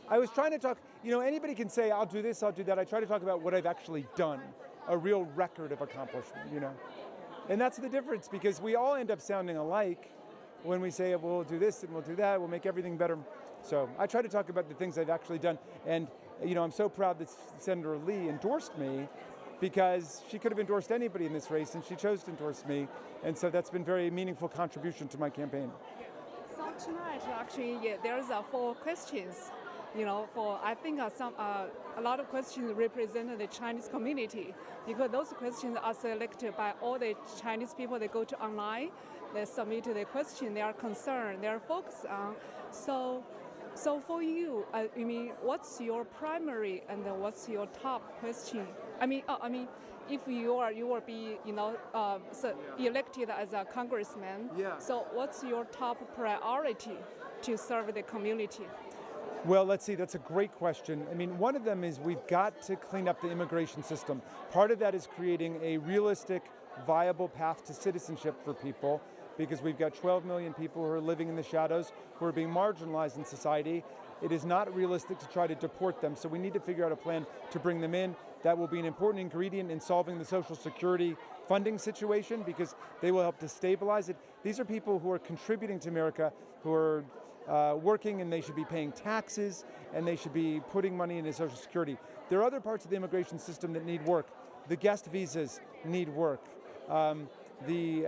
I was trying to talk, anybody can say, I'll do this, I'll do that. I try to talk about what I've actually done, a real record of accomplishment, And that's the difference, because we all end up sounding alike when we say, we'll do this and we'll do that, we'll make everything better. So I try to talk about the things I've actually done. And, I'm so proud that Senator Lee endorsed me, because she could have endorsed anybody in this race, and she chose to endorse me. And so that's been a very meaningful contribution to my campaign. So tonight, actually, there's 4 questions. I think a lot of questions represent the Chinese community, because those questions are selected by all the Chinese people. They go to online, they submit the question, they are concerned, they are focused on. So for you, what's your primary and what's your top question? If you will be, elected as a congressman. Yeah. So what's your top priority to serve the community? Well, let's see, that's a great question. One of them is we've got to clean up the immigration system. Part of that is creating a realistic, viable path to citizenship for people, because we've got 12 million people who are living in the shadows, who are being marginalized in society. It is not realistic to try to deport them, so we need to figure out a plan to bring them in. That will be an important ingredient in solving the Social Security funding situation, because they will help to stabilize it. These are people who are contributing to America, who are working, and they should be paying taxes, and they should be putting money into Social Security. There are other parts of the immigration system that need work. The guest visas need work. The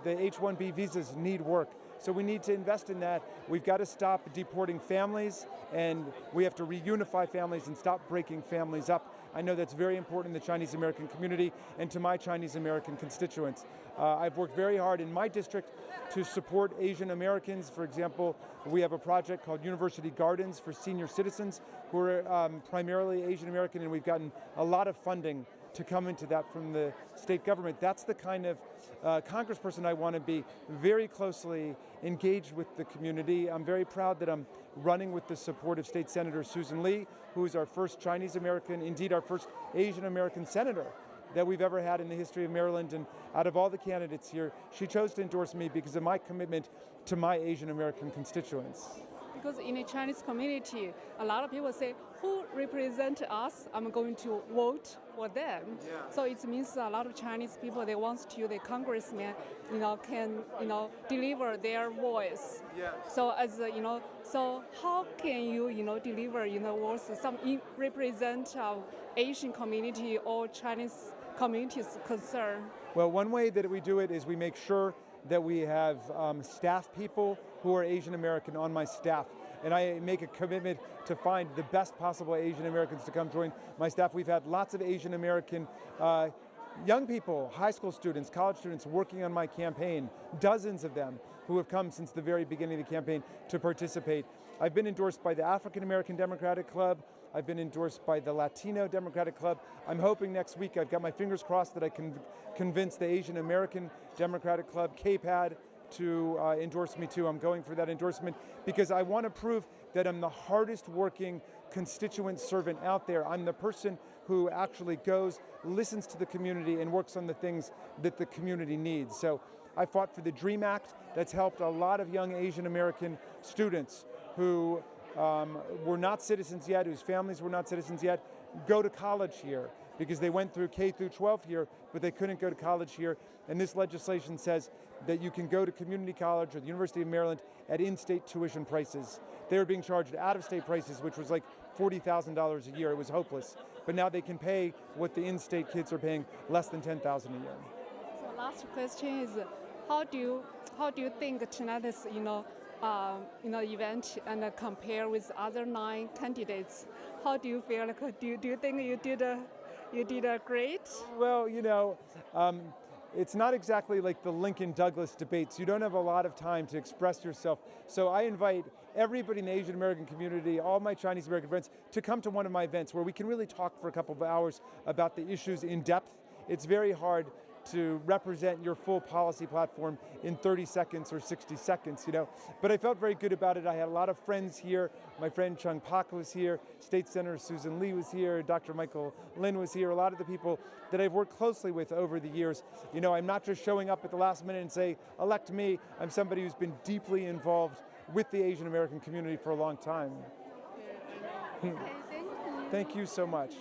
H-1B visas need work. So we need to invest in that. We've got to stop deporting families, and we have to reunify families and stop breaking families up. I know that's very important in the Chinese American community and to my Chinese American constituents. I've worked very hard in my district to support Asian Americans. For example, we have a project called University Gardens for senior citizens who are primarily Asian American, and we've gotten a lot of funding to come into that from the state government. That's the kind of congressperson I want to be, very closely engaged with the community. I'm very proud that I'm running with the support of State Senator Susan Lee, who is our first Chinese American, indeed our first Asian American senator that we've ever had in the history of Maryland. And out of all the candidates here, she chose to endorse me because of my commitment to my Asian American constituents. Because in the Chinese community, a lot of people say, who represent us? I'm going to vote for them. Yeah. So it means a lot of Chinese people, they want to, the congressman, can, deliver their voice. Yeah. So so how can you, deliver, voice, represent Asian community or Chinese community's concern? Well, one way that we do it is we make sure that we have staff people who are Asian American on my staff. And I make a commitment to find the best possible Asian Americans to come join my staff. We've had lots of Asian American young people, high school students, college students working on my campaign, dozens of them who have come since the very beginning of the campaign to participate. I've been endorsed by the African American Democratic Club. I've been endorsed by the Latino Democratic Club. I'm hoping next week, I've got my fingers crossed, that I can convince the Asian American Democratic Club, KPAD, to endorse me too. I'm going for that endorsement because I want to prove that I'm the hardest working constituent servant out there. I'm the person who actually goes, listens to the community, and works on the things that the community needs. So I fought for the DREAM Act. That's helped a lot of young Asian American students who were not citizens yet, whose families were not citizens yet, go to college here because they went through K through 12 here, but they couldn't go to college here. And this legislation says that you can go to community college or the University of Maryland at in-state tuition prices. They were being charged out-of-state prices, which was like $40,000 a year. It was hopeless. But now they can pay what the in-state kids are paying, less than $10,000 a year. So last question is, how do you think tonight's event and compare with other 9 candidates? How do you feel? Do you think you did great? Well, it's not exactly like the Lincoln-Douglas debates. You don't have a lot of time to express yourself. So I invite everybody in the Asian American community, all my Chinese American friends, to come to one of my events where we can really talk for a couple of hours about the issues in depth. It's very hard to represent your full policy platform in 30 seconds or 60 seconds, But I felt very good about it. I had a lot of friends here. My friend Chung Pak was here. State Senator Susan Lee was here. Dr. Michael Lin was here. A lot of the people that I've worked closely with over the years. I'm not just showing up at the last minute and say, elect me. I'm somebody who's been deeply involved with the Asian American community for a long time. Okay, thank you. Thank you so much.